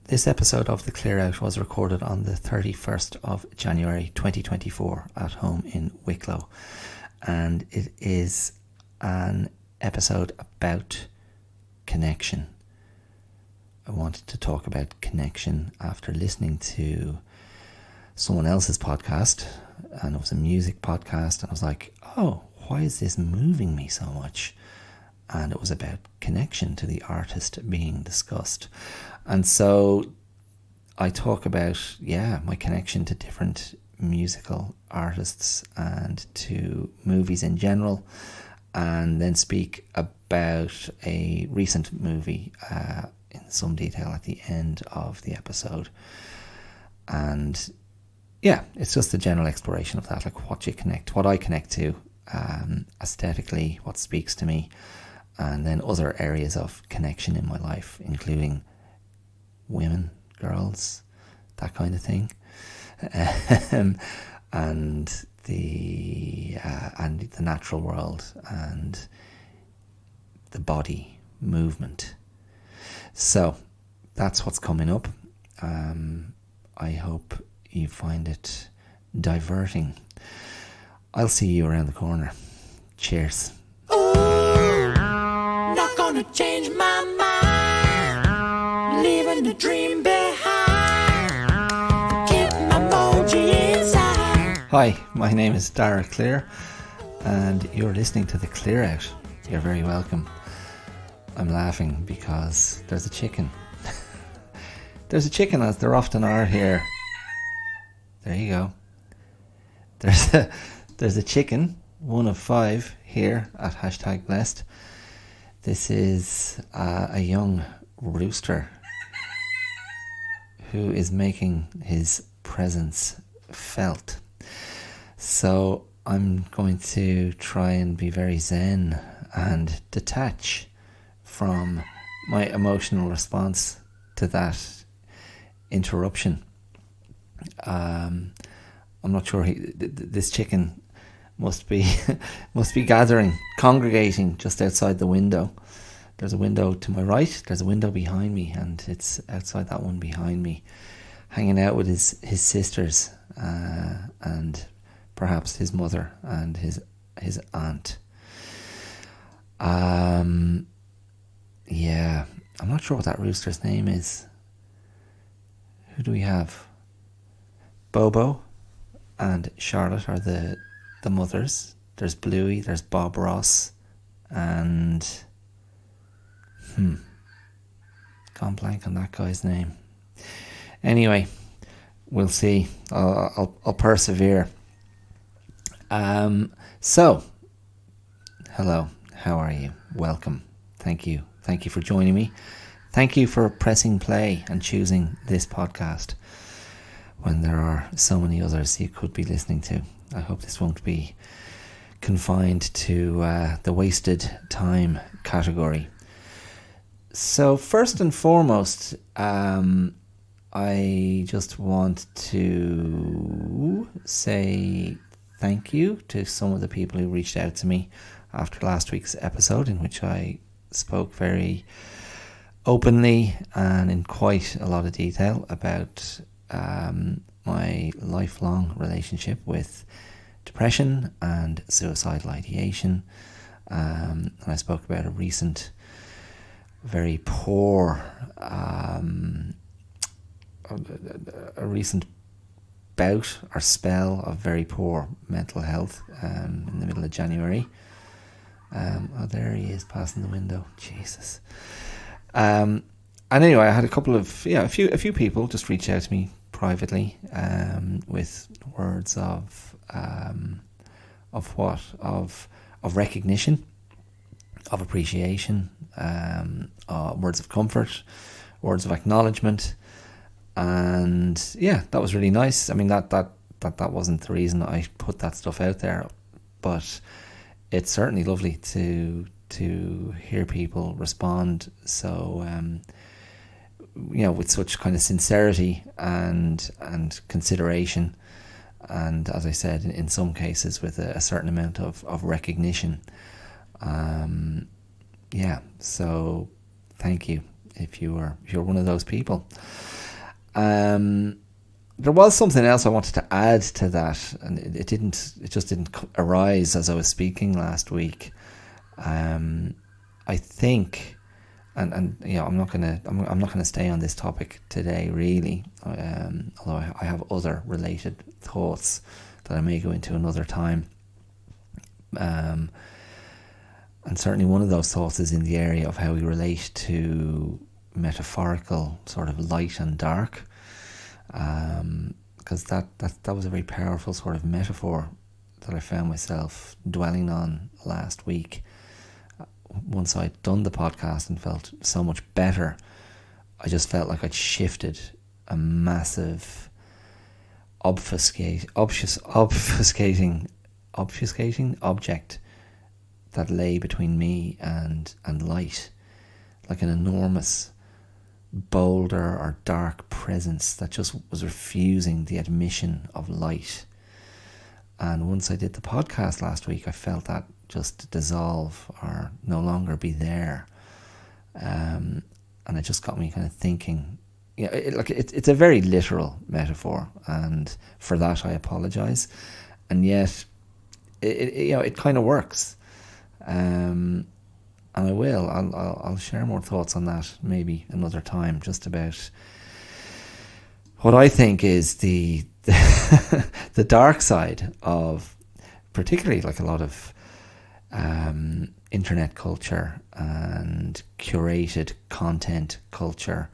This episode of The Clear Out was recorded on the 31st of January 2024 at home in Wicklow, and it is an episode about connection. I wanted to talk about connection after listening to someone else's podcast, and it was a music podcast, and I was like, oh, why is this moving me so much? And it was about connection to the artist being discussed. And so I talk about, my connection to different musical artists and to movies in general, and then speak about a recent movie in some detail at the end of the episode. And it's just a general exploration of that, like what I connect to aesthetically, what speaks to me, and then other areas of connection in my life, including women, girls, that kind of thing, and the natural world and the body movement. So that's what's coming up. I hope you find it diverting. I'll see you around the corner. Cheers. Not gonna change my mind, leaving the dream behind, keep my moji inside. Hi, my name is Dara Clear, and you're listening to The Clear Out. You're very welcome. I'm laughing because there's a chicken. There's a chicken, as there often are here. There you go. There's a chicken, one of 5 here at #blessed. This is a young rooster who is making his presence felt. So I'm going to try and be very zen and detach from my emotional response to that interruption. I'm not sure this chicken must be congregating just outside the window. There's a window to my right, there's a window behind me, and it's outside that one behind me, hanging out with his sisters and perhaps his mother and his aunt. I'm not sure what that rooster's name is. Who do we have? Bobo and Charlotte are the mothers. There's Bluey, there's Bob Ross, and gone blank on that guy's name. Anyway, we'll see. I'll persevere. So, hello, how are you? Welcome. Thank you for joining me. Thank you for pressing play and choosing this podcast when there are so many others you could be listening to. I hope this won't be confined to the wasted time category. So first and foremost, I just want to say thank you to some of the people who reached out to me after last week's episode, in which I spoke very openly and in quite a lot of detail about my lifelong relationship with depression and suicidal ideation. And I spoke about a recent very poor a recent bout or spell of very poor mental health in the middle of January. There he is passing the window. Jesus. And anyway, I had a couple of a few people just reach out to me privately with words of recognition, of appreciation, words of comfort, words of acknowledgement, and that was really nice. I mean, that wasn't the reason I put that stuff out there, but it's certainly lovely to hear people respond so with such kind of sincerity and consideration, and as I said, in some cases with a certain amount of recognition. So thank you if you're one of those people. There was something else I wanted to add to that, and it just didn't arise as I was speaking last week. I think, and I'm not gonna stay on this topic today, really. Although I have other related thoughts that I may go into another time. And certainly one of those thoughts is in the area of how we relate to metaphorical sort of light and dark. Because that was a very powerful sort of metaphor that I found myself dwelling on last week. Once I'd done the podcast and felt so much better, I just felt like I'd shifted a massive obfuscating object that lay between me and light, like an enormous boulder or dark presence that just was refusing the admission of light. And once I did the podcast last week, I felt that just dissolve or no longer be there. And it just got me kind of thinking. It's a very literal metaphor, and for that I apologize. And yet, it kind of works. And I will. I'll share more thoughts on that maybe another time, just about what I think is the the dark side of, particularly like a lot of internet culture and curated content culture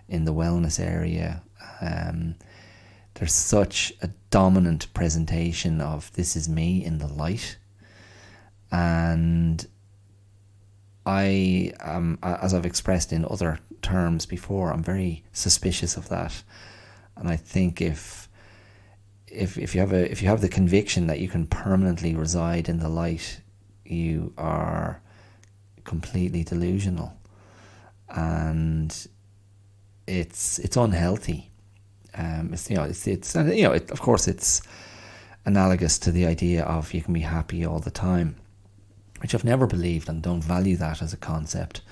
in the wellness area. There's such a dominant presentation of this is me in the light, and I am, as I've expressed in other terms before, I'm very suspicious of that. And I think if you have the conviction that you can permanently reside in the light, you are completely delusional, and it's unhealthy. Of course it's analogous to the idea of you can be happy all the time, which I've never believed and don't value that as a concept.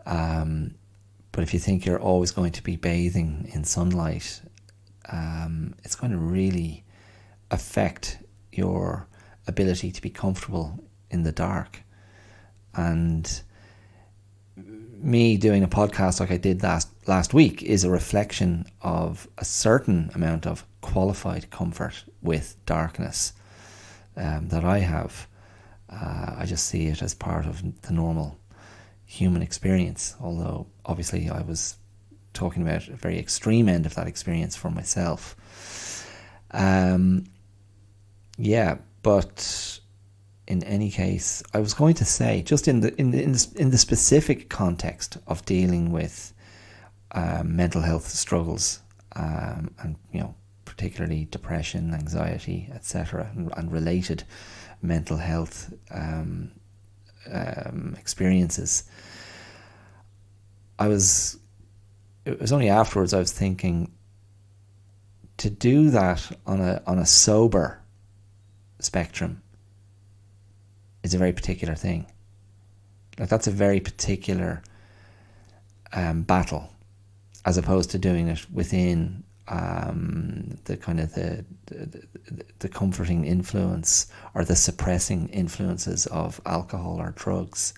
But if you think you're always going to be bathing in sunlight, it's going to really affect your ability to be comfortable in the dark. And me doing a podcast like I did last week is a reflection of a certain amount of qualified comfort with darkness that I have. I just see it as part of the normal human experience, although obviously I was talking about a very extreme end of that experience for myself. But in any case, I was going to say, just in the specific context of dealing with mental health struggles, and particularly depression, anxiety, etc., and related mental health experiences. It was only afterwards I was thinking, to do that on a sober spectrum is a very particular thing. Like, that's a very particular battle, as opposed to doing it within the kind of the comforting influence or the suppressing influences of alcohol or drugs.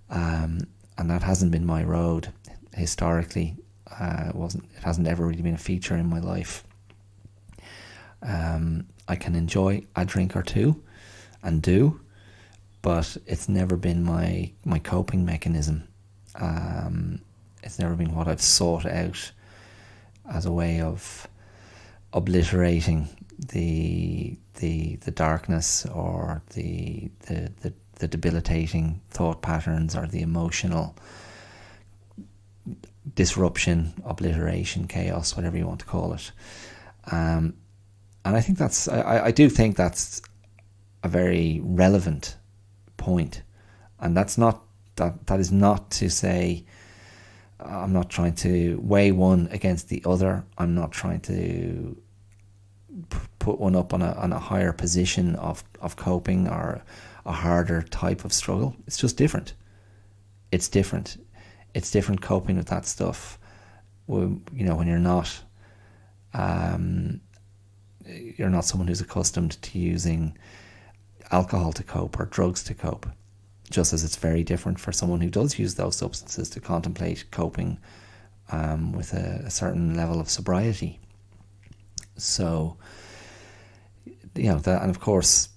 And that hasn't been my road historically. It hasn't ever really been a feature in my life. I can enjoy a drink or two, and do, but it's never been my coping mechanism. It's never been what I've sought out as a way of obliterating the darkness or the debilitating thought patterns or the emotional disruption, obliteration, chaos, whatever you want to call it. And I think I do think that's a very relevant point. And that is not to say I'm not trying to weigh one against the other. I'm not trying to put one up on a higher position of coping or a harder type of struggle. It's just different. It's different coping with that stuff when you're not someone who's accustomed to using alcohol to cope or drugs to cope, just as it's very different for someone who does use those substances to contemplate coping with a certain level of sobriety. So, and of course,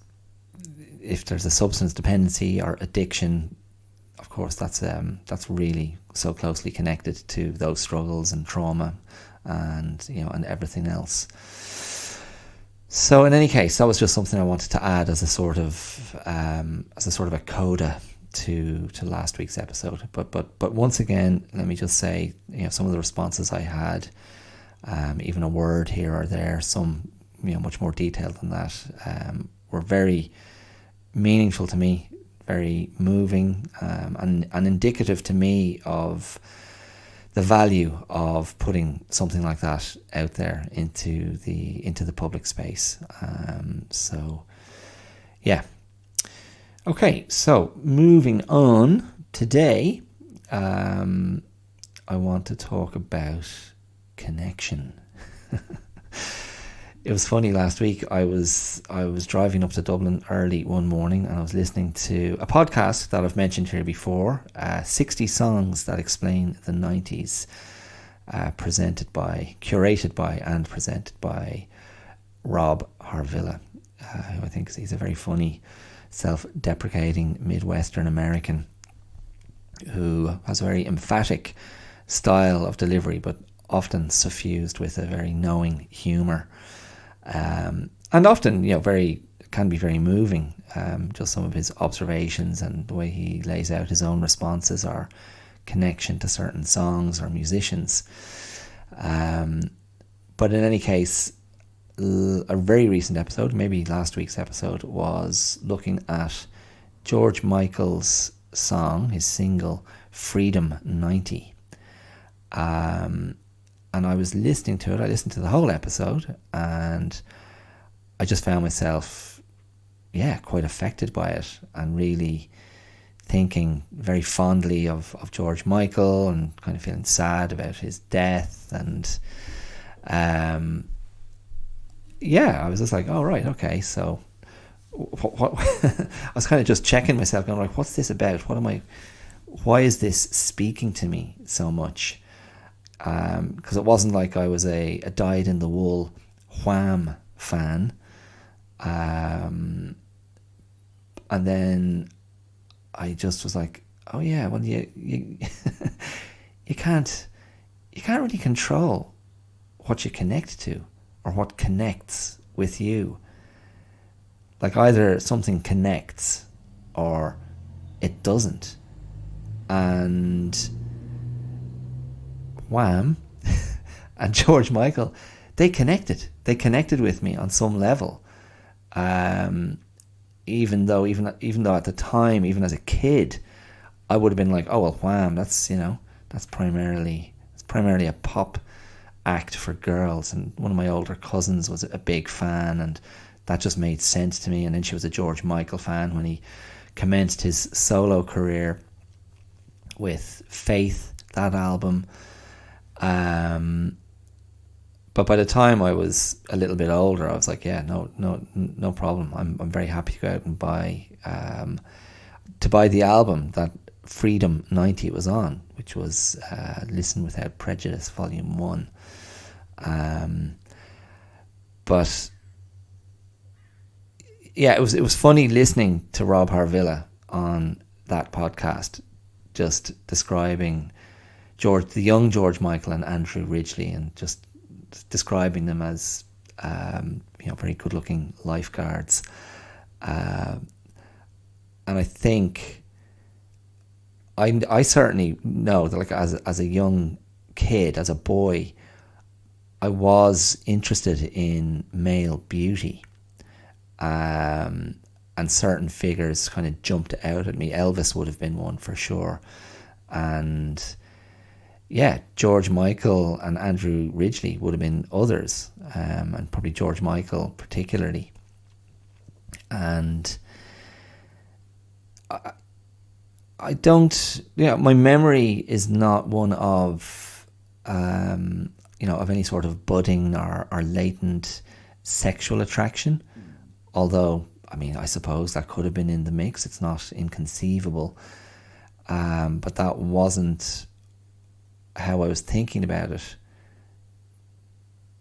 if there's a substance dependency or addiction, of course, that's really so closely connected to those struggles and trauma, and everything else. So in any case, that was just something I wanted to add as a sort of a coda to last week's episode. But once again, let me just say, some of the responses I had, even a word here or there, some much more detailed than that, were very meaningful to me, very moving, and indicative to me of the value of putting something like that out there into the public space. So yeah. Okay, so moving on, today I want to talk about connection. It was funny, last week I was driving up to Dublin early one morning, and I was listening to a podcast that I've mentioned here before, 60 Songs That Explain the 90s, curated by and presented by Rob Harvilla, who I think he's a very funny, self-deprecating Midwestern American who has a very emphatic style of delivery, but often suffused with a very knowing humour. And often, can be very moving. Just some of his observations and the way he lays out his own responses or connection to certain songs or musicians. But in any case, a very recent episode, maybe last week's episode, was looking at George Michael's song, his single Freedom 90. And I was listening to it. I listened to the whole episode, and I just found myself, quite affected by it, and really thinking very fondly of George Michael, and kind of feeling sad about his death. And I was just like, oh, right, okay. So what I was kind of just checking myself, going like, what's this about? Why is this speaking to me so much? Because it wasn't like I was a dyed-in-the-wool Wham fan, and then I just was like, oh yeah, well you you can't really control what you connect to or what connects with you. Like, either something connects or it doesn't, and Wham and George Michael, they connected with me on some level, even though at the time, even as a kid, I would have been like, oh well, Wham, that's primarily a pop act for girls, and one of my older cousins was a big fan, and that just made sense to me. And then she was a George Michael fan when he commenced his solo career with Faith, that album. But by the time I was a little bit older, I was like, yeah, no problem. I'm very happy to go out and buy the album that Freedom 90 was on, which was Listen Without Prejudice, Volume 1. But yeah, it was funny listening to Rob Harvilla on that podcast, just describing the young George Michael and Andrew Ridgeley, and just describing them as very good-looking lifeguards. And I think I certainly know that, like, as a young kid, as a boy, I was interested in male beauty, and certain figures kind of jumped out at me. Elvis would have been one for sure, and yeah, George Michael and Andrew Ridgeley would have been others, and probably George Michael particularly. And I don't, my memory is not one of of any sort of budding or latent sexual attraction. Although, I mean, I suppose that could have been in the mix. It's not inconceivable. But that wasn't how I was thinking about it.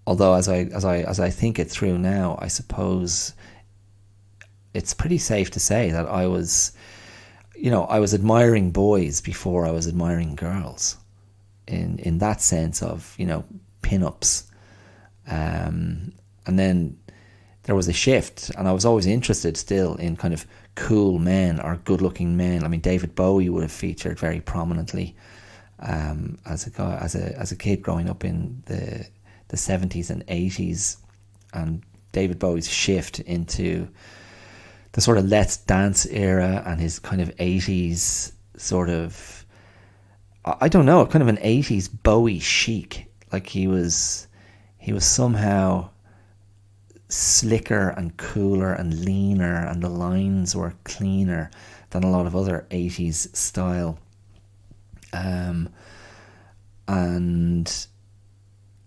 Although as I think it through now, I suppose it's pretty safe to say that I was admiring boys before I was admiring girls, in that sense of, pin-ups. And then there was a shift, and I was always interested still in kind of cool men or good-looking men. I mean, David Bowie would have featured very prominently as a kid growing up in the 70s and 80s, and David Bowie's shift into the sort of Let's Dance era and his kind of 80s sort of, I don't know, kind of an 80s Bowie chic. Like he was somehow slicker and cooler and leaner, and the lines were cleaner than a lot of other 80s style. And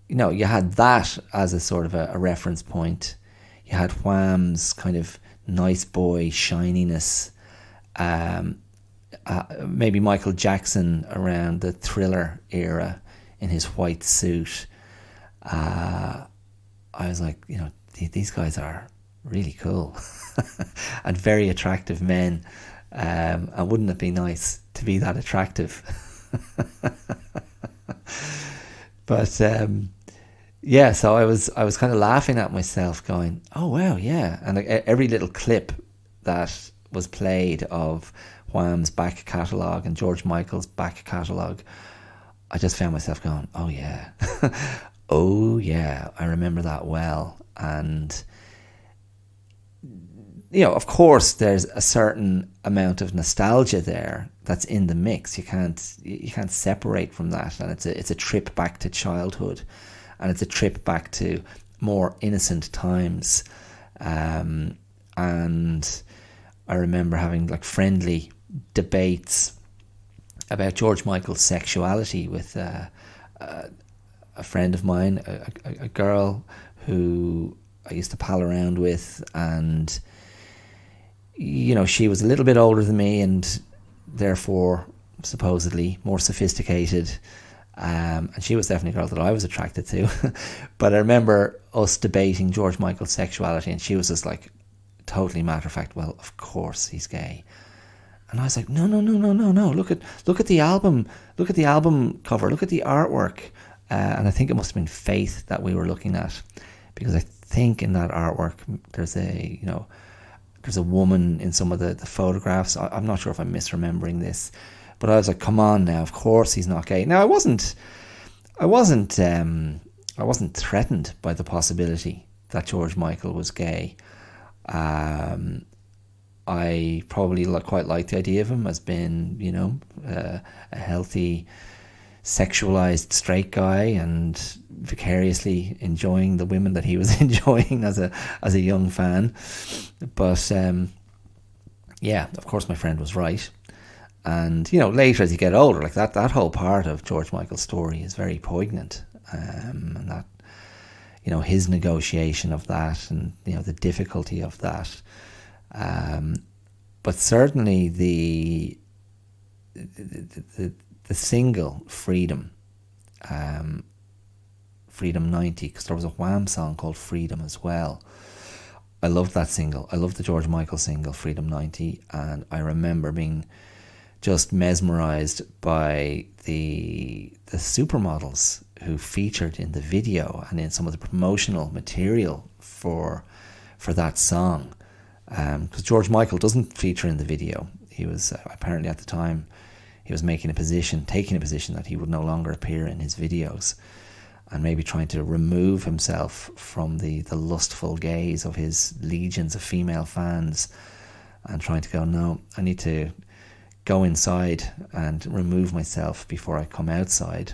you had that as a sort of a reference point. You had Wham's kind of nice boy shininess. Maybe Michael Jackson around the Thriller era in his white suit. I was like, these guys are really cool and very attractive men. And wouldn't it be nice to be that attractive? But so I was kind of laughing at myself, going, "Oh wow, yeah!" And every little clip that was played of Wham's back catalogue and George Michael's back catalogue, I just found myself going, "Oh yeah, oh yeah, I remember that well." And of course, there's a certain amount of nostalgia there that's in the mix. You can't separate from that, and it's a trip back to childhood, and it's a trip back to more innocent times. And I remember having like friendly debates about George Michael's sexuality with a friend of mine, a girl who I used to pal around with, and she was a little bit older than me and therefore supposedly more sophisticated, and she was definitely a girl that I was attracted to. But I remember us debating George Michael's sexuality, and she was just like totally matter of fact, well, of course he's gay. And I was like, no, look at the album, look at the album cover, look at the artwork. And I think it must have been Faith that we were looking at, because I think in that artwork there's a woman in some of the photographs. I'm not sure if I'm misremembering this, but I was like, come on now, of course he's not gay. Now I wasn't threatened by the possibility that George Michael was gay. I probably quite liked the idea of him as being, a healthy, sexualized straight guy and vicariously enjoying the women that he was enjoying as a young fan. But of course my friend was right. And later as you get older, like that whole part of George Michael's story is very poignant, and that his negotiation of that, and the difficulty of that. But certainly the single Freedom, Freedom 90, because there was a Wham song called Freedom as well. I loved that single. I loved the George Michael single Freedom 90, and I remember being just mesmerised by the supermodels who featured in the video and in some of the promotional material for that song. Because George Michael doesn't feature in the video. He was apparently at the time he was taking a position that he would no longer appear in his videos, and maybe trying to remove himself from the lustful gaze of his legions of female fans, and trying to go, no, I need to go inside and remove myself before I come outside.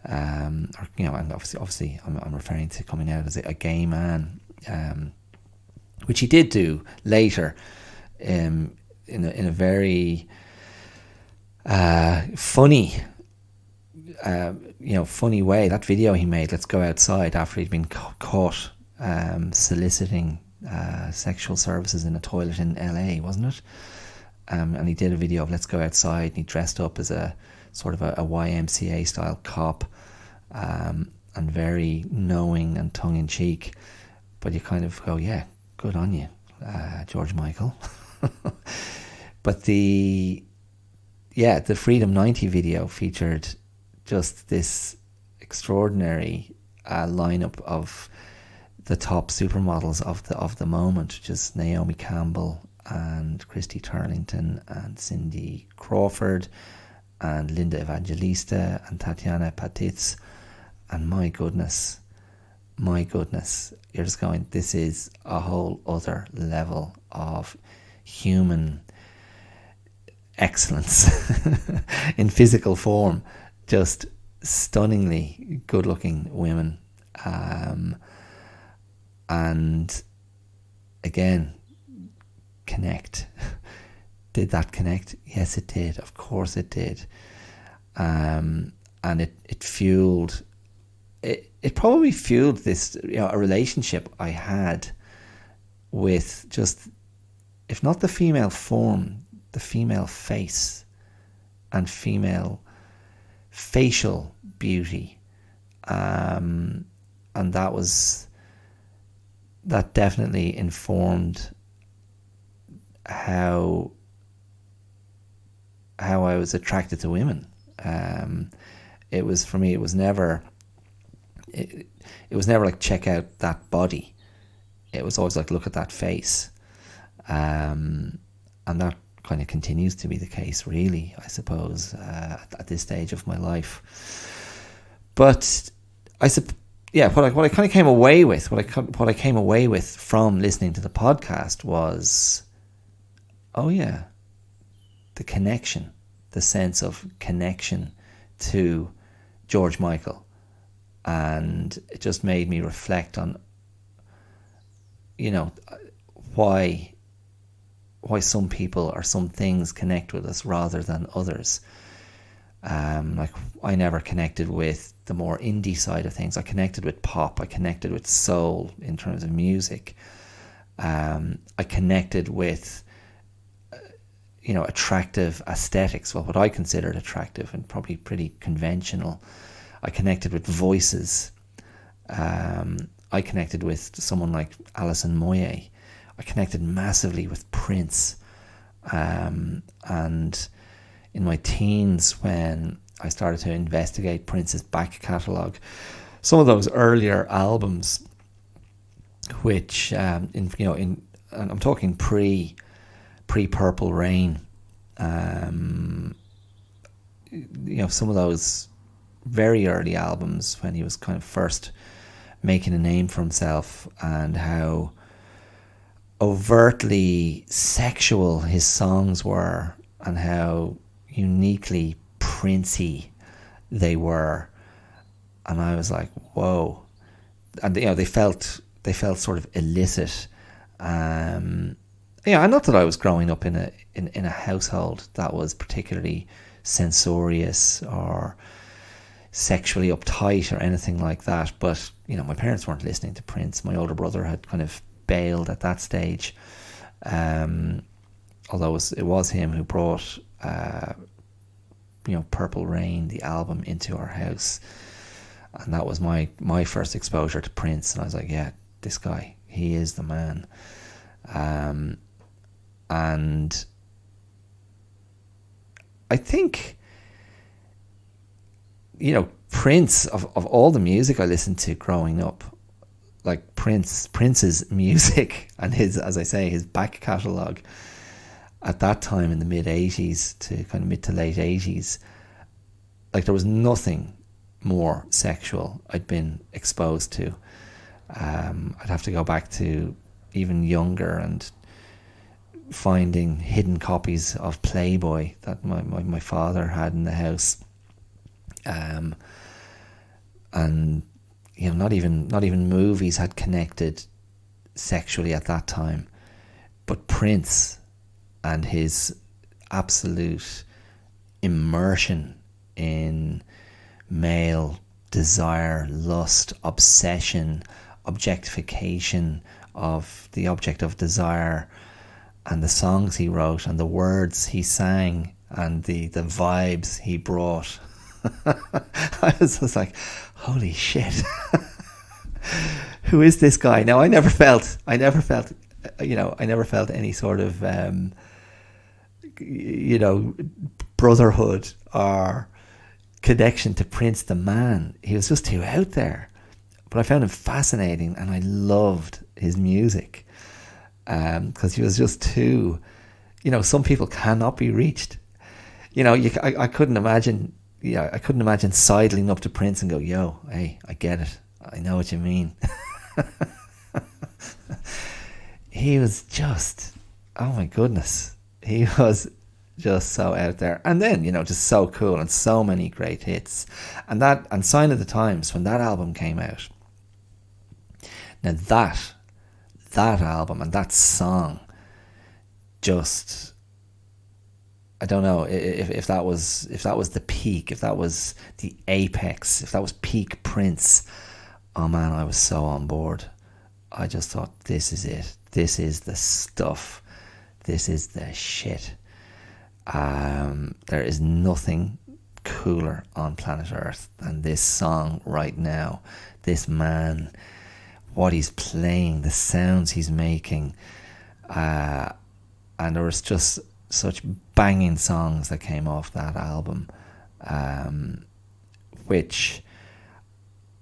And obviously I'm referring to coming out as a gay man, which he did do later, in a very funny funny way, that video he made, Let's Go Outside, after he'd been caught soliciting sexual services in a toilet in LA, wasn't it? And he did a video of Let's Go Outside, and he dressed up as a sort of a YMCA style cop, and very knowing and tongue-in-cheek. But you kind of go, yeah, good on you, George Michael. But the Freedom 90 video featured just this extraordinary lineup of the top supermodels of the moment, which is Naomi Campbell and Christy Turlington and Cindy Crawford and Linda Evangelista and Tatiana Patitz. And my goodness, you're just going, this is a whole other level of human excellence in physical form. Just stunningly good looking women. And again, connect. Did that connect? Yes, it did. Of course it did. And it fueled, it probably fueled this, a relationship I had with just, if not the female form, the female face and female facial beauty. And that definitely informed how I was attracted to women. It was, for me, it was never like, check out that body. It was always like, look at that face. And that kind of continues to be the case, really, I suppose, at this stage of my life. But what I kind of came away with, what I came away with from listening to the podcast was, oh yeah, the connection, the sense of connection to George Michael. And it just made me reflect on, why some people or some things connect with us rather than others. Like, I never connected with the more indie side of things. I connected with pop. I connected with soul in terms of music. I connected with, attractive aesthetics. Well, what I considered attractive and probably pretty conventional. I connected with voices. I connected with someone like Alison Moyet. I connected massively with Prince. And in my teens, when I started to investigate Prince's back catalogue, some of those earlier albums, which I'm talking pre Purple Rain, some of those very early albums when he was kind of first making a name for himself, and how overtly sexual his songs were, and how uniquely Princey they were. And I was like, whoa. And they felt sort of illicit. And not that I was growing up in a household that was particularly censorious or sexually uptight or anything like that, but my parents weren't listening to Prince. My older brother had kind of bailed at that stage, although it was him who brought Purple Rain, the album, into our house, and that was my first exposure to Prince. And I was like, yeah, this guy, he is the man. And I think, Prince, of all the music I listened to growing up, like Prince's music and his, as I say, his back catalogue at that time in the mid 80s to kind of mid to late 80s, like, there was nothing more sexual I'd been exposed to. I'd have to go back to even younger and finding hidden copies of Playboy that my father had in the house. And not even movies had connected sexually at that time, but Prince and his absolute immersion in male desire, lust, obsession, objectification of the object of desire, and the songs he wrote and the words he sang and the vibes he brought. I was just like, holy shit. Who is this guy? Now, I never felt any sort of brotherhood or connection to Prince the man. He was just too out there. But I found him fascinating, and I loved his music because he was just too, some people cannot be reached. I couldn't imagine. I couldn't imagine sidling up to Prince and go, "Yo, hey, I get it. I know what you mean." He was just, oh my goodness, he was just so out there, and then just so cool, and so many great hits, and Sign of the Times, when that album came out. Now that album and that song, just, I don't know if that was the peak, if that was the apex, if that was peak Prince. Oh man, I was so on board. I just thought, this is it. This is the stuff. This is the shit. There is nothing cooler on planet Earth than this song right now. This man, what he's playing, the sounds he's making. And there was just such banging songs that came off that album, which,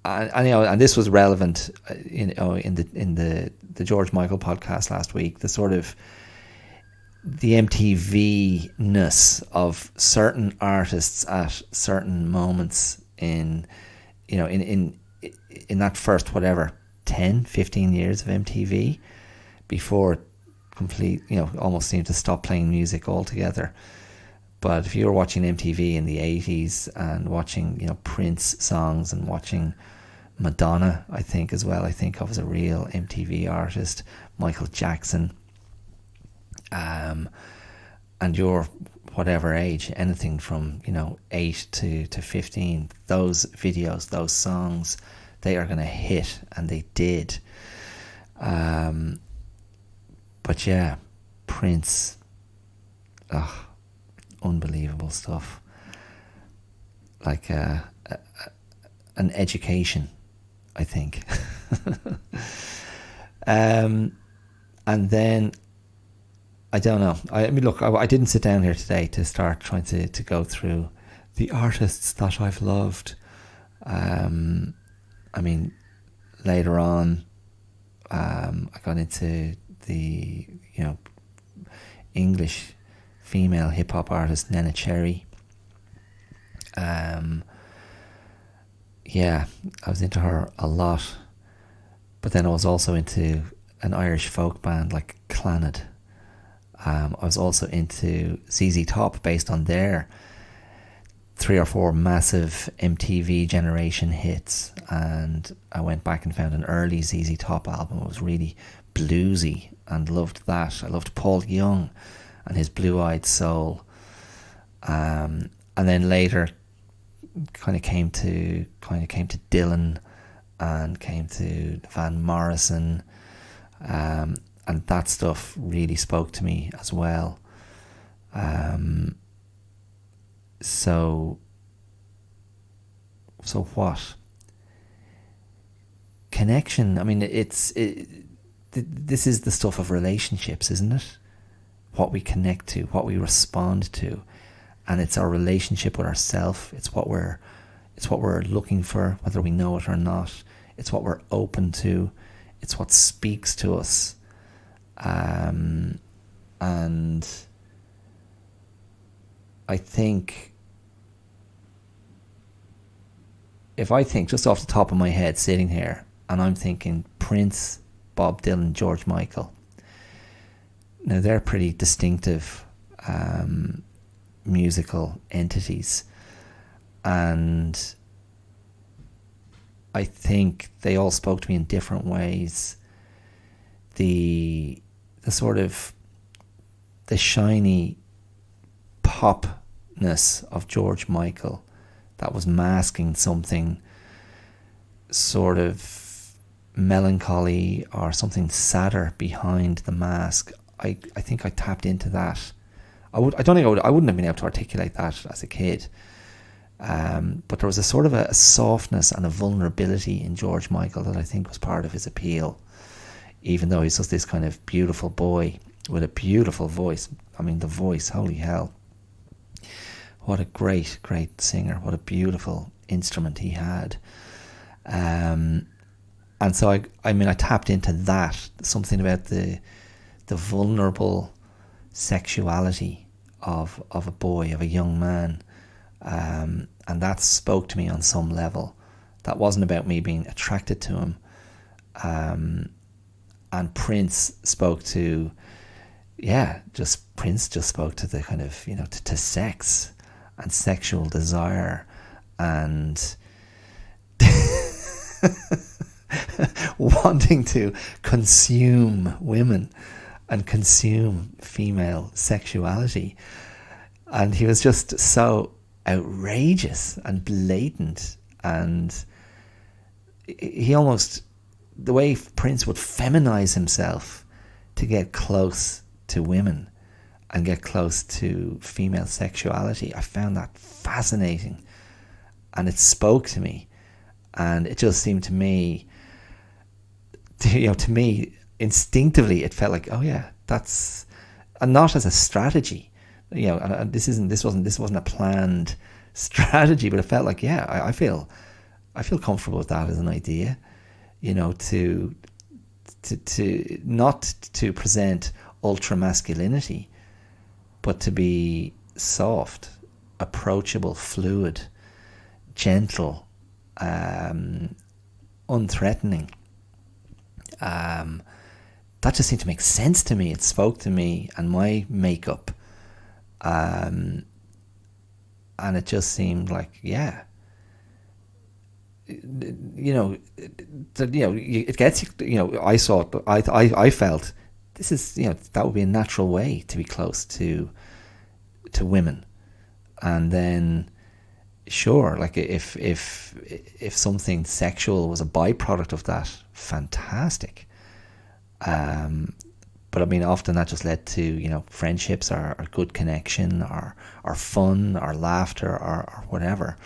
and this was relevant, in the George Michael podcast last week. The sort of the MTV-ness of certain artists at certain moments in that first 10, 15 years of MTV, before almost seemed to stop playing music altogether. But if you were watching MTV in the 80s and watching, Prince songs and watching Madonna, I think as of as a real MTV artist, Michael Jackson, and you're whatever age, anything from 8 to 15, those videos, those songs, they are going to hit, and they did. But yeah, Prince, unbelievable stuff. Like an education, I think. And then, I don't know. I mean, look, I didn't sit down here today to start trying to go through the artists that I've loved. I mean, later on, I got into the English female hip hop artist Nena Cherry. Yeah, I was into her a lot, but then I was also into an Irish folk band like Clannad. I was also into ZZ Top, based on their 3 or 4 massive MTV generation hits, and I went back and found an early ZZ Top album. It was really bluesy, and loved that. I loved Paul Young and his Blue-Eyed Soul, and then later kind of came to Dylan, and came to Van Morrison, and that stuff really spoke to me as well. So what? Connection. I mean, this is the stuff of relationships, isn't it? What we connect to, what we respond to, and it's our relationship with ourselves. It's what we're looking for, whether we know it or not. It's what we're open to. It's what speaks to us. And I think, if I think just off the top of my head, sitting here, and I'm thinking Prince, Bob Dylan, George Michael, now they're pretty distinctive musical entities, and I think they all spoke to me in different ways. The sort of the shiny popness of George Michael that was masking something sort of melancholy or something sadder behind the mask. I think I tapped into that. I wouldn't have been able to articulate that as a kid. But there was a sort of a softness and a vulnerability in George Michael that I think was part of his appeal, even though he's just this kind of beautiful boy with a beautiful voice. I mean, the voice, holy hell. What a great, great singer. What a beautiful instrument he had. And so, I tapped into that, something about the vulnerable sexuality of a boy, of a young man. And that spoke to me on some level. That wasn't about me being attracted to him. And Prince spoke to, Prince just spoke to the kind of, to sex and sexual desire and wanting to consume women and consume female sexuality. And he was just so outrageous and blatant, and he almost, the way Prince would feminize himself to get close to women and get close to female sexuality, I found that fascinating, and it spoke to me, and it just seemed to me, to me instinctively, it felt like, oh yeah, that's, and not as a strategy, and this wasn't a planned strategy, but it felt like, yeah, I feel comfortable with that as an idea, to not to present ultra masculinity, but to be soft, approachable, fluid, gentle, unthreatening. That just seemed to make sense to me. It spoke to me and my makeup. And it just seemed like, yeah, it gets, I felt this is, that would be a natural way to be close to women. And then, sure, like if something sexual was a byproduct of that, fantastic. But I mean, often that just led to, friendships or good connection or fun or laughter or whatever.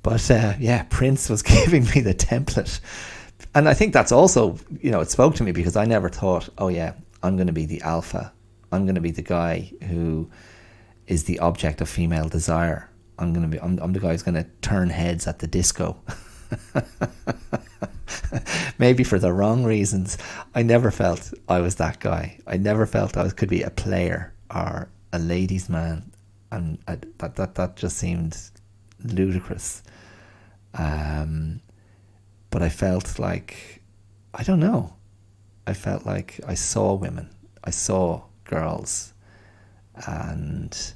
But Prince was giving me the template. And I think that's also, it spoke to me because I never thought, oh yeah, I'm going to be the alpha. I'm going to be the guy who is the object of female desire. I'm the guy who's going to turn heads at the disco. Maybe for the wrong reasons. I never felt I was that guy. I never felt I could be a player or a ladies' man, and that just seemed ludicrous. But I felt like, I don't know. I felt like I saw women. I saw girls, and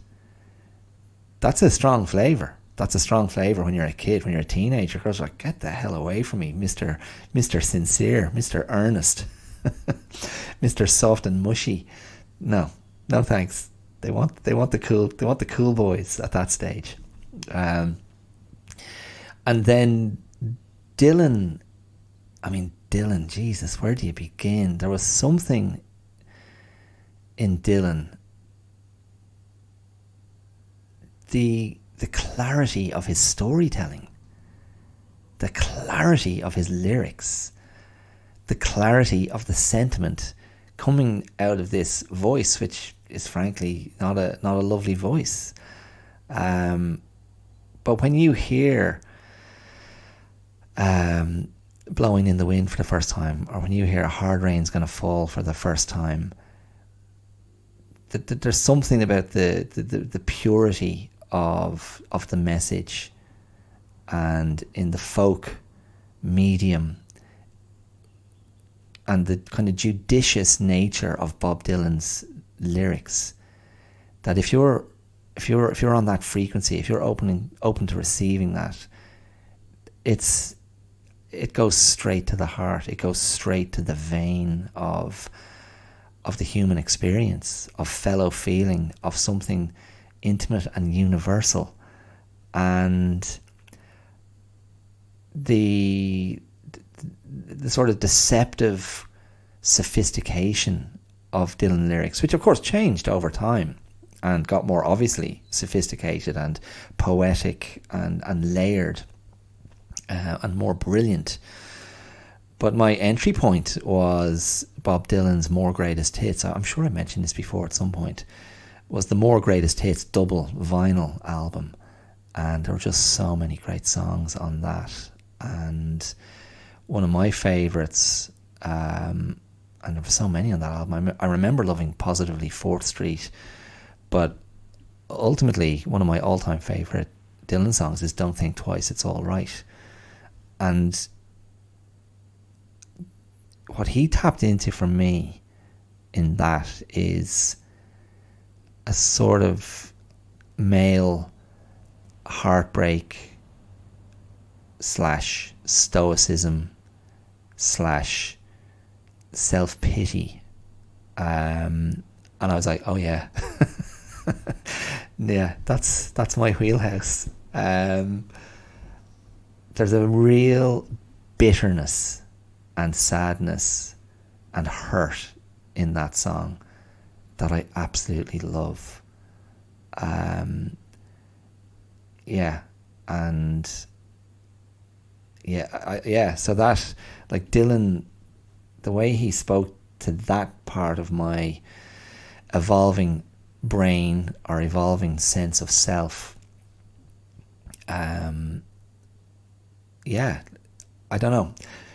that's a strong flavour. That's a strong flavour when you're a kid, when you're a teenager. Girls are like, get the hell away from me, Mr. Sincere, Mr. Earnest, Mr. Soft and Mushy. No thanks. They want the cool boys at that stage. And then Dylan, Jesus, where do you begin? There was something in Dylan. The clarity of his storytelling, the clarity of his lyrics, the clarity of the sentiment coming out of this voice, which is frankly not a lovely voice. But when you hear Blowing in the Wind for the first time, or when you hear Hard Rain's Gonna Fall for the first time, there's something about the purity of the message, and in the folk medium, and the kind of judicious nature of Bob Dylan's lyrics, that if you're on that frequency, if you're open to receiving that, it goes straight to the heart. It goes straight to the vein of the human experience, of fellow feeling, of something intimate and universal. and the sort of deceptive sophistication of Dylan lyrics, which of course changed over time and got more obviously sophisticated and poetic and layered and more brilliant. But my entry point was Bob Dylan's More Greatest Hits. I'm sure I mentioned this before at some point. Was the More Greatest Hits double vinyl album, and there were just so many great songs on that. And one of my favourites, and there were so many on that album. I remember loving Positively 4th Street, but ultimately one of my all-time favourite Dylan songs is Don't Think Twice, It's All Right. And what he tapped into for me in that is a sort of male heartbreak / stoicism / self-pity. And I was like, oh yeah. Yeah, that's my wheelhouse. There's a real bitterness and sadness and hurt in that song that I absolutely love. So that, like, Dylan, the way he spoke to that part of my evolving brain or evolving sense of self, I don't know.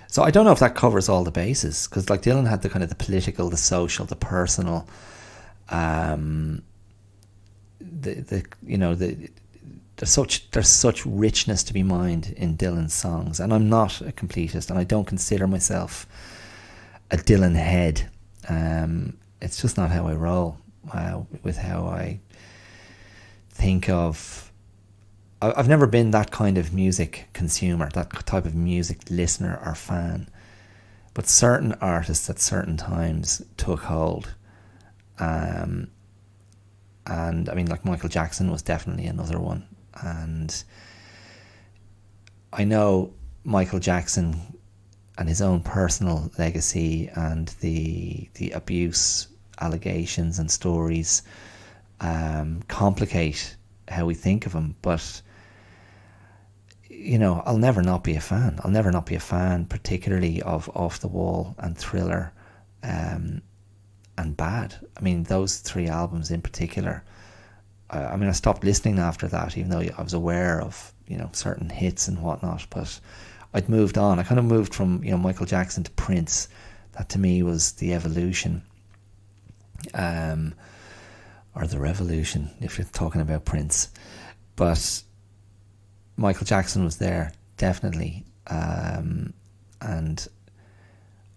So I don't know if that covers all the bases, because like Dylan had the kind of the political, the social, the personal, there's such richness to be mined in Dylan's songs, and I'm not a completist, and I don't consider myself a Dylan head. It's just not how I roll with how I think of. I've never been that kind of music consumer, that type of music listener or fan. But certain artists at certain times took hold. And I mean, like Michael Jackson was definitely another one. And I know Michael Jackson and his own personal legacy and the abuse allegations and stories complicate how we think of him, but I'll never not be a fan. I'll never not be a fan, particularly of Off the Wall and Thriller, and Bad. I mean, those 3 albums in particular. I stopped listening after that, even though I was aware of certain hits and whatnot. But I'd moved on. I kind of moved from Michael Jackson to Prince. That to me was the evolution, or the revolution, if you're talking about Prince. But Michael Jackson was there, definitely. And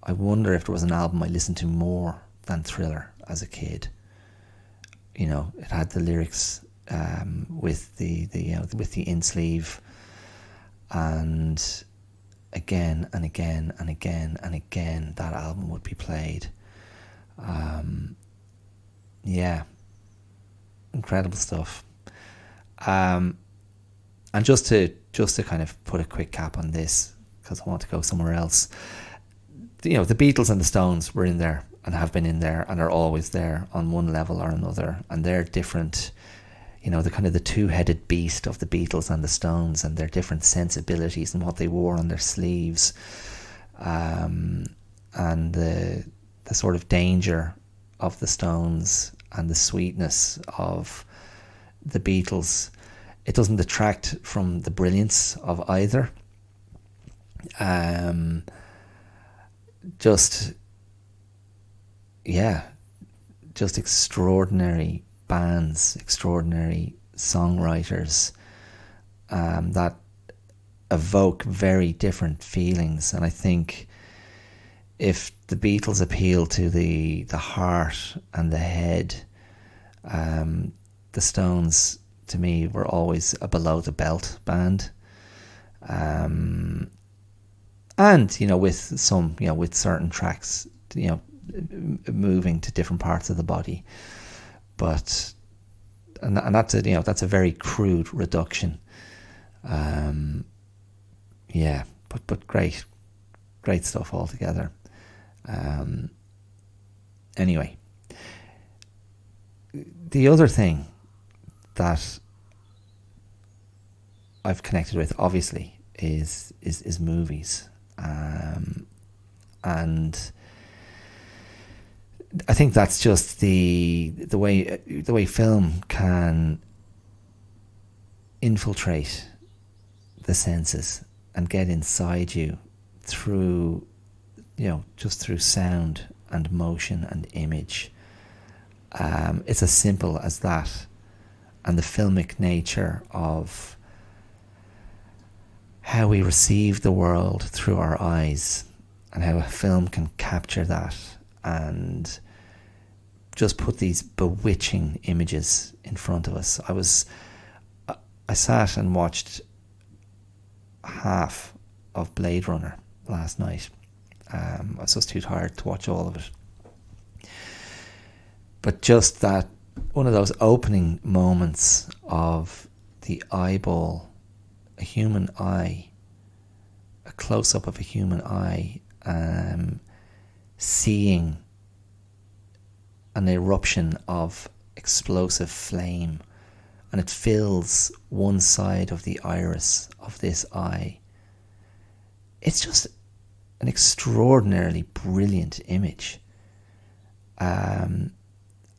I wonder if there was an album I listened to more than Thriller as a kid. It had the lyrics with the in-sleeve, and again and again and again and again that album would be played. Incredible stuff. And just to kind of put a quick cap on this, because I want to go somewhere else. The Beatles and the Stones were in there and have been in there and are always there on one level or another, and they're different. The kind of the two-headed beast of the Beatles and the Stones, and their different sensibilities and what they wore on their sleeves, and the sort of danger of the Stones and the sweetness of the Beatles. It doesn't detract from the brilliance of either. Just extraordinary bands, extraordinary songwriters that evoke very different feelings. And I think if the Beatles appeal to the heart and the head, the Stones, to me, were always a below the belt band. And with some, with certain tracks, moving to different parts of the body. But and that's a very crude reduction. Yeah, but great stuff altogether. Anyway, the other thing that I've connected with, obviously, is movies, and I think that's just the way film can infiltrate the senses and get inside you through, just through sound and motion and image. It's as simple as that, and the filmic nature of how we receive the world through our eyes, and how a film can capture that and just put these bewitching images in front of us. I sat and watched half of Blade Runner last night. I was just too tired to watch all of it. But just that, one of those opening moments of the eyeball, a human eye, a close-up of a human eye, seeing an eruption of explosive flame, and it fills one side of the iris of this eye. It's just an extraordinarily brilliant image. And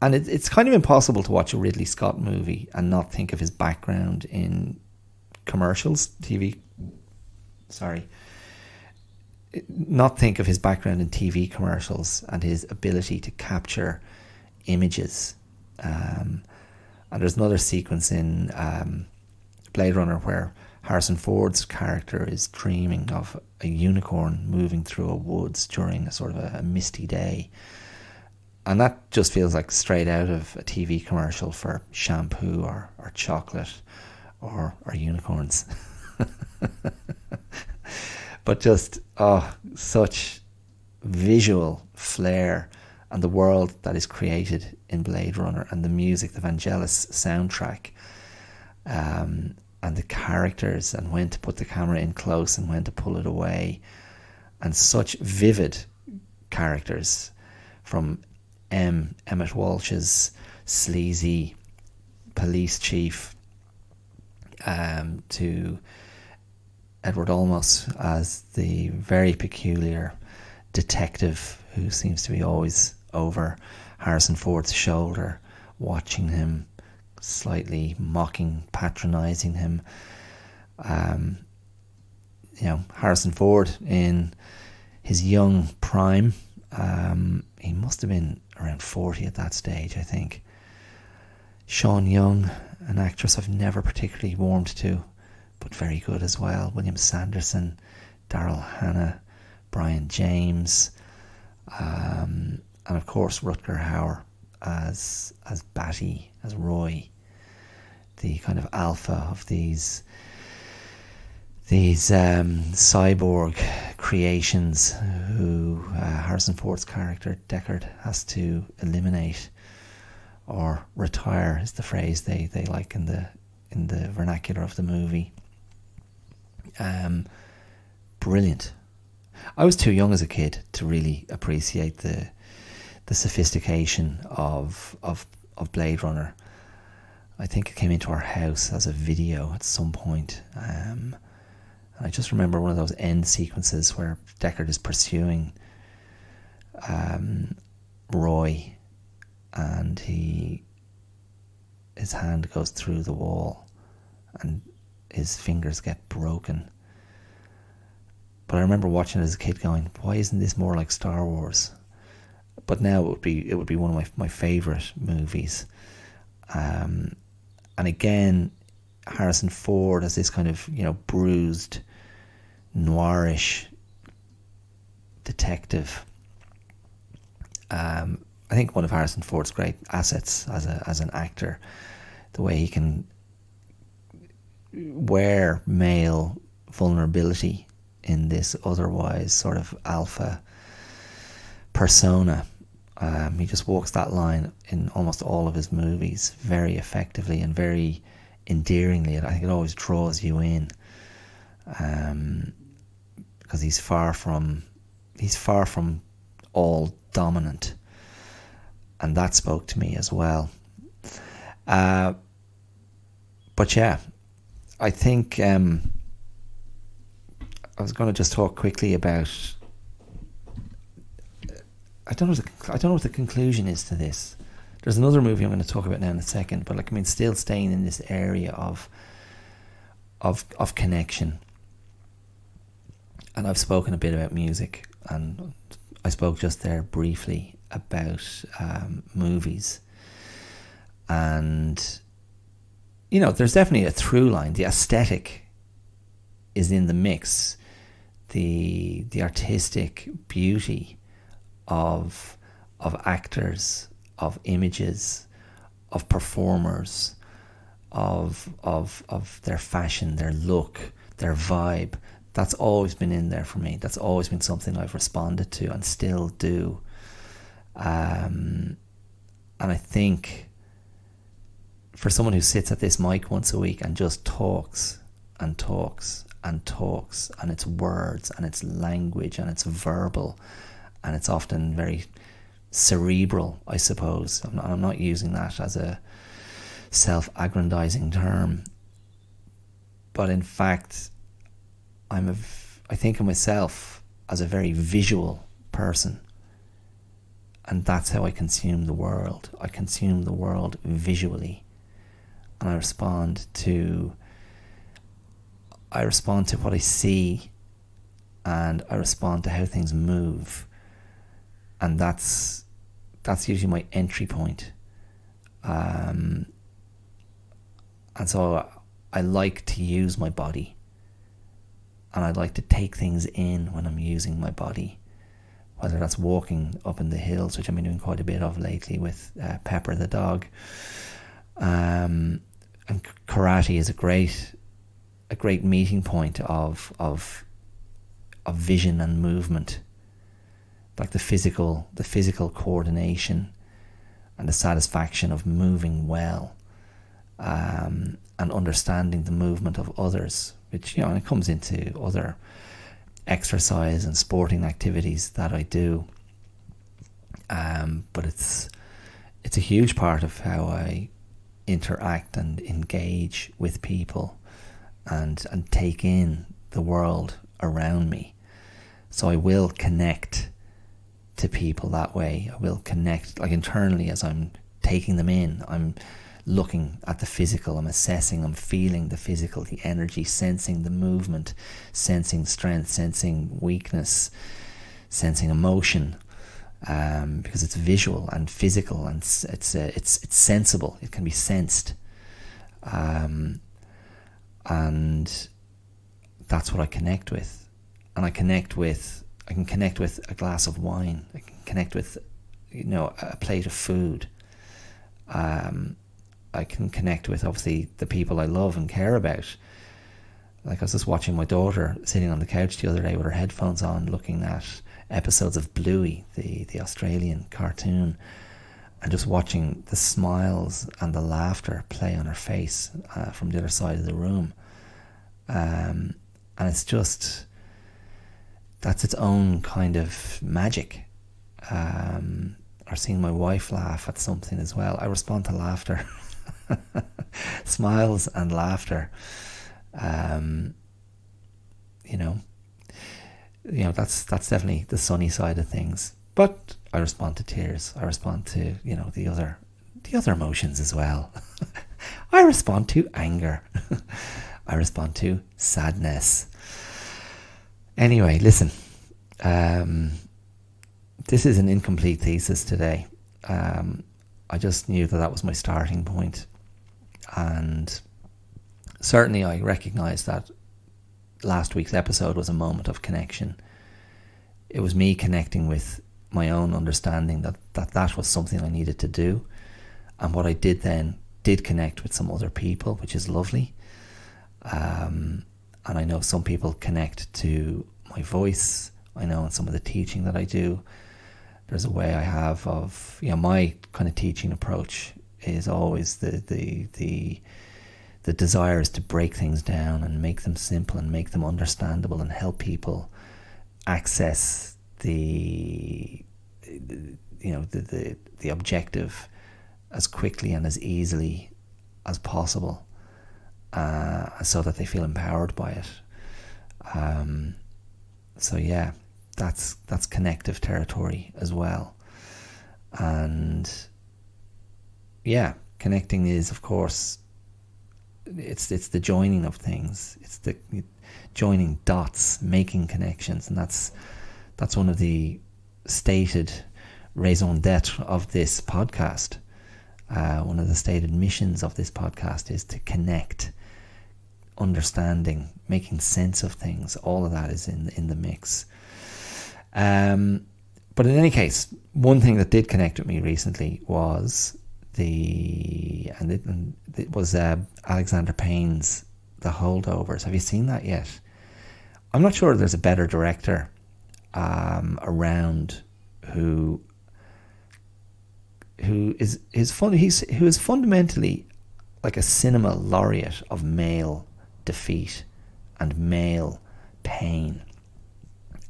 it's kind of impossible to watch a Ridley Scott movie and not think of his background in commercials, not think of his background in TV commercials and his ability to capture images. And there's another sequence in Blade Runner where Harrison Ford's character is dreaming of a unicorn moving through a woods during a sort of a misty day. And that just feels like straight out of a TV commercial for shampoo or chocolate or unicorns. But just, such visual flair, and the world that is created in Blade Runner, and the music, the Vangelis soundtrack, and the characters, and when to put the camera in close and when to pull it away, and such vivid characters, from Emmett Walsh's sleazy police chief to Edward Olmos as the very peculiar detective who seems to be always over Harrison Ford's shoulder, watching him, slightly mocking, patronising him. Harrison Ford in his young prime, he must have been around 40 at that stage, I think. Sean Young, an actress I've never particularly warmed to, but very good as well. William Sanderson, Daryl Hannah, Brian James, and of course Rutger Hauer as Batty, as Roy, the kind of alpha of these cyborg creations who Harrison Ford's character Deckard has to eliminate or retire, is the phrase they like in the vernacular of the movie. Brilliant. I was too young as a kid to really appreciate the sophistication of Blade Runner. I think it came into our house as a video at some point. I just remember one of those end sequences where Deckard is pursuing Roy, and his hand goes through the wall and his fingers get broken. But I remember watching it as a kid going, why isn't this more like Star Wars? But now it would be one of my favourite movies. And again, Harrison Ford as this kind of, bruised, noirish detective. I think one of Harrison Ford's great assets as an actor, the way he can wear male vulnerability in this otherwise sort of alpha persona. He just walks that line in almost all of his movies very effectively and very endearingly. I think it always draws you in, because he's far from all dominant, and that spoke to me as well. But yeah, I think I was going to just talk quickly about. I don't know what the conclusion is to this. There's another movie I'm going to talk about now in a second, but still staying in this area of connection. And I've spoken a bit about music, and I spoke just there briefly about movies. And there's definitely a through line. The aesthetic is in the mix. The artistic beauty of actors, of images, of performers, of their fashion, their look, their vibe. That's always been in there for me. That's always been something I've responded to and still do. And I think for someone who sits at this mic once a week and just talks and talks and talks, and it's words and it's language and it's verbal, and it's often very cerebral, I suppose. I'm not using that as a self-aggrandizing term, but in fact, I think of myself as a very visual person, and that's how I consume the world. I consume the world visually, and I respond to what I see, and I respond to how things move, and that's usually my entry point. And so I like to use my body, and I like to take things in when I'm using my body, whether that's walking up in the hills, which I've been doing quite a bit of lately with Pepper the dog. And karate is a great meeting point of vision and movement, like the physical coordination and the satisfaction of moving well, and understanding the movement of others, which and it comes into other exercise and sporting activities that I do. But it's a huge part of how I interact and engage with people and take in the world around me. So I will connect to people that way. I will connect internally as I'm taking them in. I'm looking at the physical, I'm assessing, I'm feeling the physical, the energy, sensing the movement, sensing strength, sensing weakness, sensing emotion, because it's visual and physical, and it's sensible. It can be sensed, and that's what I connect with. And I can connect with a glass of wine. I can connect with a plate of food. I can connect with, obviously, the people I love and care about. Like, I was just watching my daughter sitting on the couch the other day with her headphones on, looking at episodes of Bluey, the Australian cartoon, and just watching the smiles and the laughter play on her face from the other side of the room. And it's just, that's its own kind of magic. Or seeing my wife laugh at something as well. I respond to laughter. Smiles and laughter. That's definitely the sunny side of things. But I respond to tears. I respond to, the other emotions as well. I respond to anger. I respond to sadness. Anyway, listen. This is an incomplete thesis today. I just knew that was my starting point. And certainly I recognise that last week's episode was a moment of connection. It was me connecting with my own understanding that was something I needed to do. And what I did then did connect with some other people, which is lovely. And I know some people connect to my voice. I know in some of the teaching that I do, there's a way I have of, my kind of teaching approach is always the the desire is to break things down and make them simple and make them understandable and help people access the objective as quickly and as easily as possible, so that they feel empowered by it. So yeah, that's connective territory as well. And yeah, connecting is, of course, it's the joining of things. It's the joining dots, making connections, and that's one of the stated raison d'etre of this podcast. One of the stated missions of this podcast is to connect, understanding, making sense of things. All of that is in the mix. But in any case, one thing that did connect with me recently was it was Alexander Payne's The Holdovers. Have you seen that yet? I'm not sure there's a better director around who is fundamentally like a cinema laureate of male defeat and male pain.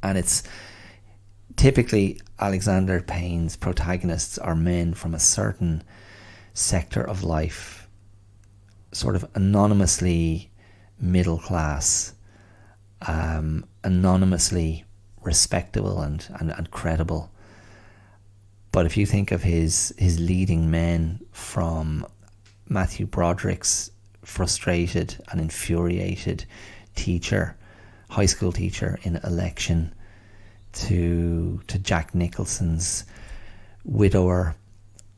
And it's typically Alexander Payne's protagonists are men from a certain sector of life, sort of anonymously middle class, anonymously respectable and credible. But if you think of his leading men, from Matthew Broderick's frustrated and infuriated teacher, high school teacher in Election, to Jack Nicholson's widower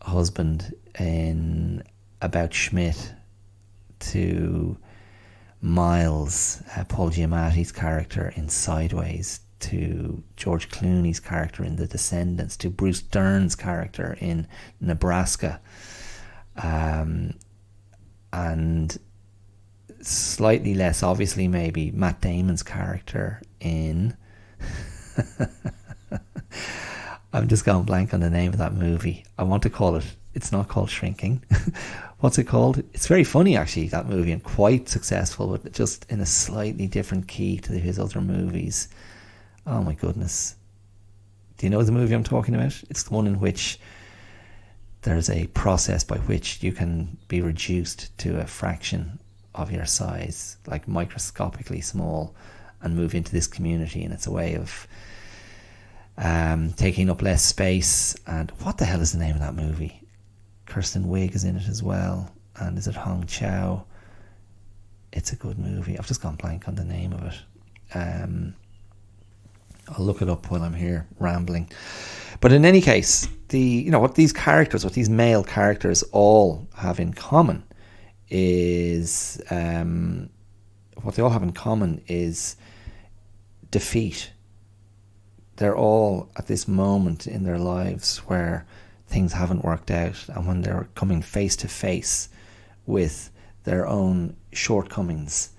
husband in About Schmidt, to Miles, Paul Giamatti's character in Sideways, to George Clooney's character in The Descendants, to Bruce Dern's character in Nebraska, and slightly less obviously maybe Matt Damon's character in I'm just going blank on the name of that movie. I want to call it, it's not called Shrinking. What's it called? It's very funny actually, that movie, and quite successful, but just in a slightly different key to his other movies. Oh my goodness. Do you know the movie I'm talking about? It's the one in which there's a process by which you can be reduced to a fraction of your size, like microscopically small, and move into this community, and it's a way of taking up less space. And what the hell is the name of that movie? Kirsten Wiig is in it as well, and is it Hong Chow? It's a good movie. I've just gone blank on the name of it. I'll look it up while I'm here rambling. But in any case, what these male characters all have in common is defeat. They're all at this moment in their lives where things haven't worked out, and when they're coming face to face with their own shortcomings,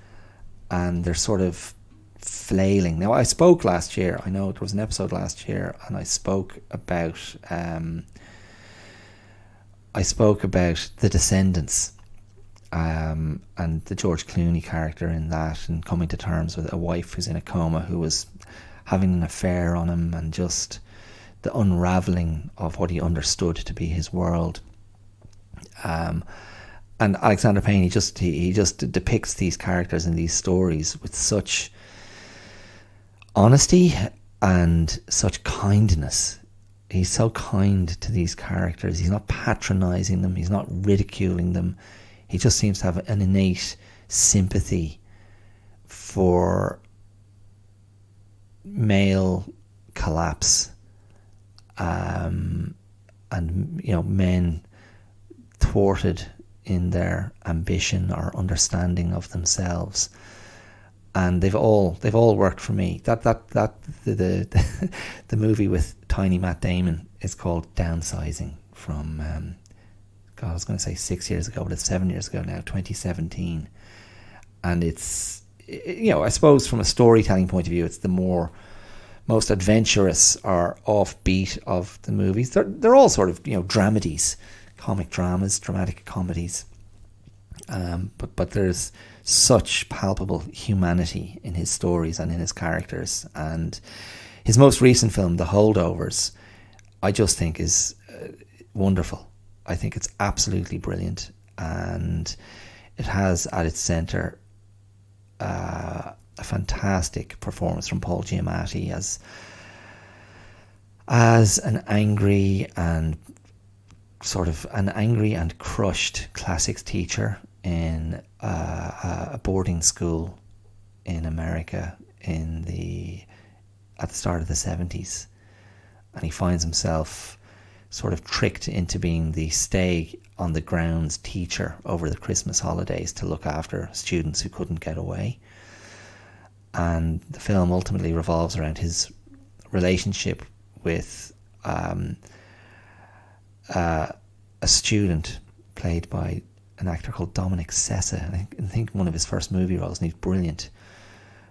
and they're sort of flailing. Now, I spoke last year, I know there was an episode last year, and I spoke about The Descendants, and the George Clooney character in that, and coming to terms with a wife who's in a coma who was having an affair on him, and just the unravelling of what he understood to be his world. And Alexander Payne, he just depicts these characters in these stories with such honesty and such kindness. He's so kind to these characters. He's not patronising them. He's not ridiculing them. He just seems to have an innate sympathy for male collapse, and men thwarted in their ambition or understanding of themselves. And they've all worked for me. The movie with tiny Matt Damon is called Downsizing, from I was going to say 6 years ago, but it's 7 years ago now, 2017. And it's, I suppose from a storytelling point of view, it's the most adventurous or offbeat of the movies. They're all sort of, dramedies, comic dramas, dramatic comedies. But there's such palpable humanity in his stories and in his characters. And his most recent film, The Holdovers, I just think is wonderful. I think it's absolutely brilliant, and it has at its centre a fantastic performance from Paul Giamatti as an angry and crushed classics teacher in a boarding school in America at the start of the 70s, and he finds himself sort of tricked into being the stay on the grounds teacher over the Christmas holidays to look after students who couldn't get away. And the film ultimately revolves around his relationship with a student played by an actor called Dominic Sessa. I think one of his first movie roles, and he's brilliant,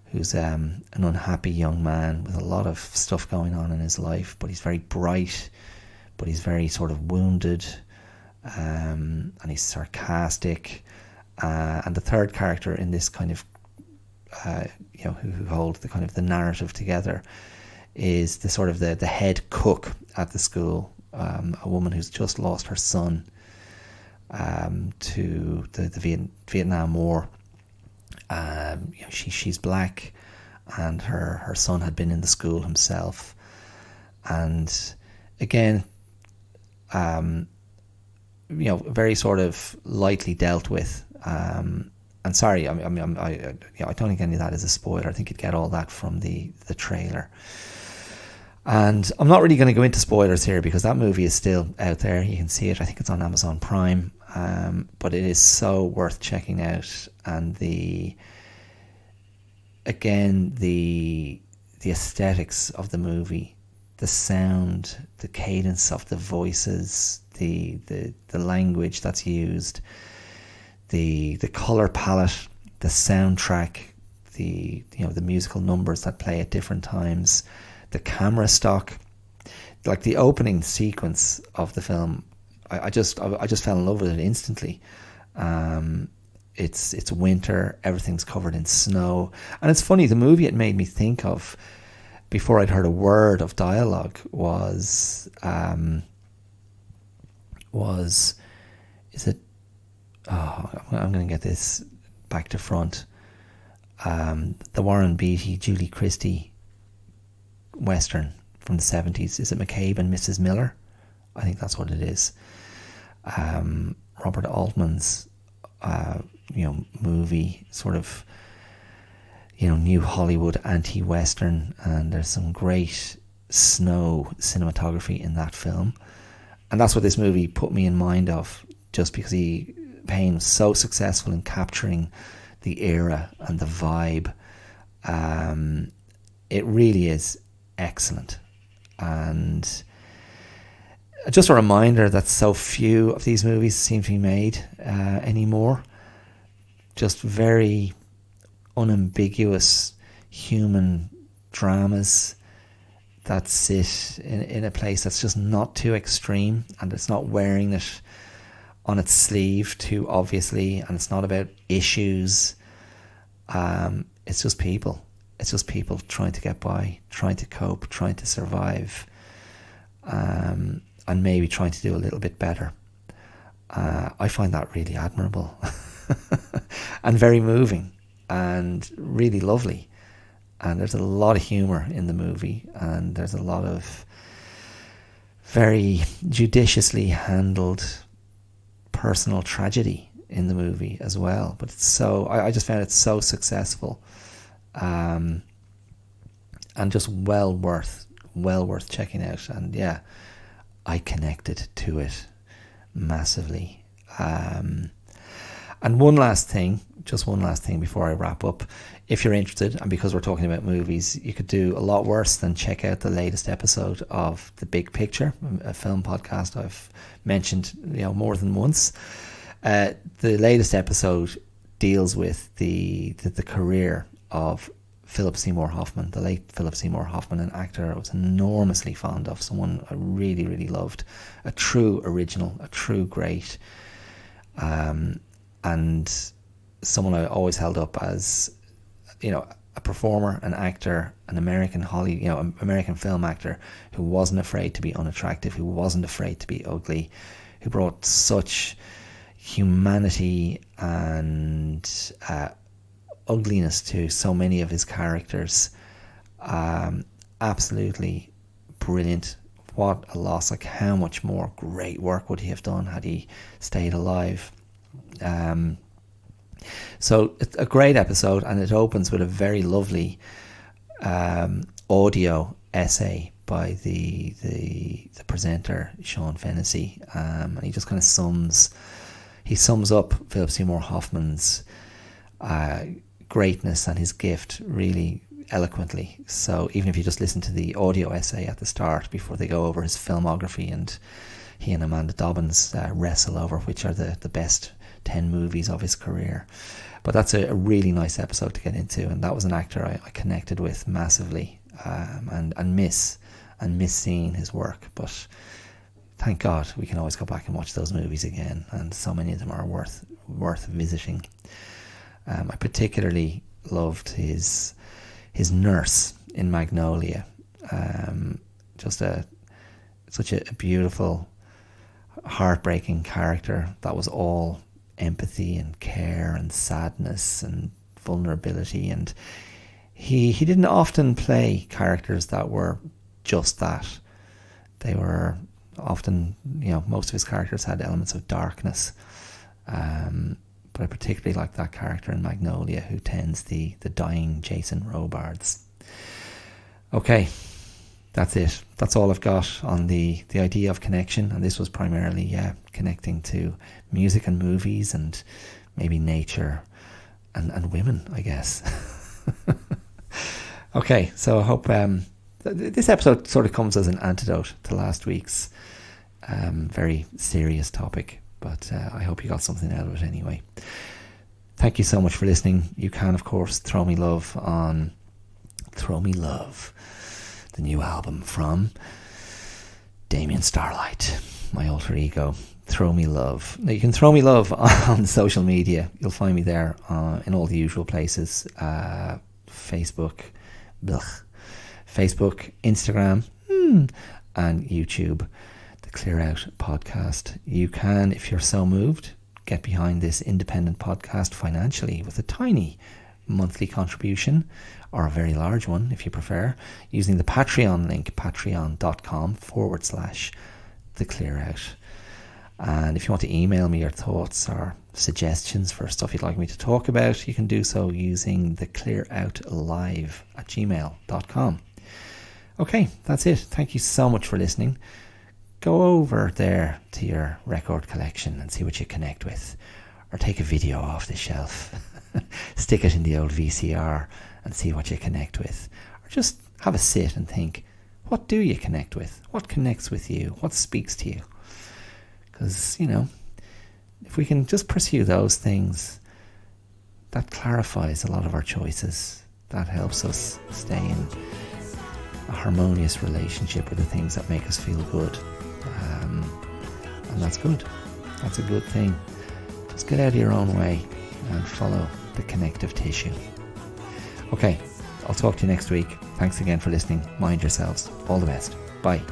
who's an unhappy young man with a lot of stuff going on in his life, but he's very bright, but he's very sort of wounded, and he's sarcastic. And the third character in this kind of, who holds the kind of the narrative together, is the sort of the head cook at the school, a woman who's just lost her son to the Vietnam War. She's black, and her son had been in the school himself, and again, very sort of lightly dealt with. And sorry, I don't think any of that is a spoiler. I think you'd get all that from the trailer. And I'm not really going to go into spoilers here because that movie is still out there. You can see it. I think it's on Amazon Prime. But it is so worth checking out. And the aesthetics of the movie, the sound, the cadence of the voices, the language that's used, the color palette, the soundtrack, the musical numbers that play at different times, the camera stock, like the opening sequence of the film, I just fell in love with it instantly. It's winter, everything's covered in snow, and it's funny, the movie it made me think of before I'd heard a word of dialogue was I'm going to get this back to front. The Warren Beatty, Julie Christie Western from the 70s. Is it McCabe and Mrs. Miller? I think that's what it is. Robert Altman's, movie, sort of, new Hollywood anti-Western, and there's some great snow cinematography in that film. And that's what this movie put me in mind of, just because Payne was so successful in capturing the era and the vibe. It really is excellent. And just a reminder that so few of these movies seem to be made anymore. Just very unambiguous human dramas that sit in a place that's just not too extreme, and it's not wearing it on its sleeve too obviously, and it's not about issues. It's just people. It's just people trying to get by, trying to cope, trying to survive, and maybe trying to do a little bit better. I find that really admirable and very moving and really lovely. And there's a lot of humour in the movie, and there's a lot of very judiciously handled personal tragedy in the movie as well. But it's I just found it so successful, and just well worth checking out. And yeah, I connected to it massively. And one last thing before I wrap up. If you're interested, and because we're talking about movies, you could do a lot worse than check out the latest episode of The Big Picture, a film podcast I've mentioned more than once. The latest episode deals with the career of Philip Seymour Hoffman, the late Philip Seymour Hoffman, an actor I was enormously fond of, someone I really, really loved, a true original, a true great. and someone I always held up as, a performer, an actor, an American American film actor who wasn't afraid to be unattractive, who wasn't afraid to be ugly, who brought such humanity and ugliness to so many of his characters. Absolutely brilliant. What a loss. Like, how much more great work would he have done had he stayed alive? So it's a great episode, and it opens with a very lovely audio essay by the presenter, Sean Fennessy, and he just kind of sums up Philip Seymour Hoffman's greatness and his gift really eloquently. So even if you just listen to the audio essay at the start before they go over his filmography, and he and Amanda Dobbins wrestle over which are the best 10 movies of his career. But that's a really nice episode to get into, and that was an actor I connected with massively, and miss seeing his work. But thank God we can always go back and watch those movies again, and so many of them are worth visiting. I particularly loved his nurse in Magnolia. Just such a beautiful, heartbreaking character that was all empathy and care and sadness and vulnerability, and he didn't often play characters that were just that. They were often, most of his characters had elements of darkness, but I particularly like that character in Magnolia who tends the dying Jason Robards. Okay, that's it. That's all I've got on the idea of connection, and this was primarily connecting to music and movies and maybe nature and women, I guess. Okay, so I hope this episode sort of comes as an antidote to last week's very serious topic, but I hope you got something out of it anyway. Thank you so much for listening. You can, of course, throw me love on Throw Me Love, the new album from Damien Starlight, my alter ego. Throw Me Love. Now, you can throw me love on social media. You'll find me there in all the usual places. Facebook, Instagram, and YouTube, the Clear Out podcast. You can, if you're so moved, get behind this independent podcast financially with a tiny monthly contribution, or a very large one if you prefer, using the Patreon link, patreon.com/the Clear Out. And if you want to email me your thoughts or suggestions for stuff you'd like me to talk about, you can do so using the clearoutlive@gmail.com. Okay, that's it. Thank you so much for listening. Go over there to your record collection and see what you connect with, or take a video off the shelf, stick it in the old VCR and see what you connect with, or just have a sit and think, what do you connect with? What connects with you? What speaks to you? Because, if we can just pursue those things, that clarifies a lot of our choices. That helps us stay in a harmonious relationship with the things that make us feel good. And that's good. That's a good thing. Just get out of your own way and follow the connective tissue. Okay, I'll talk to you next week. Thanks again for listening. Mind yourselves. All the best. Bye.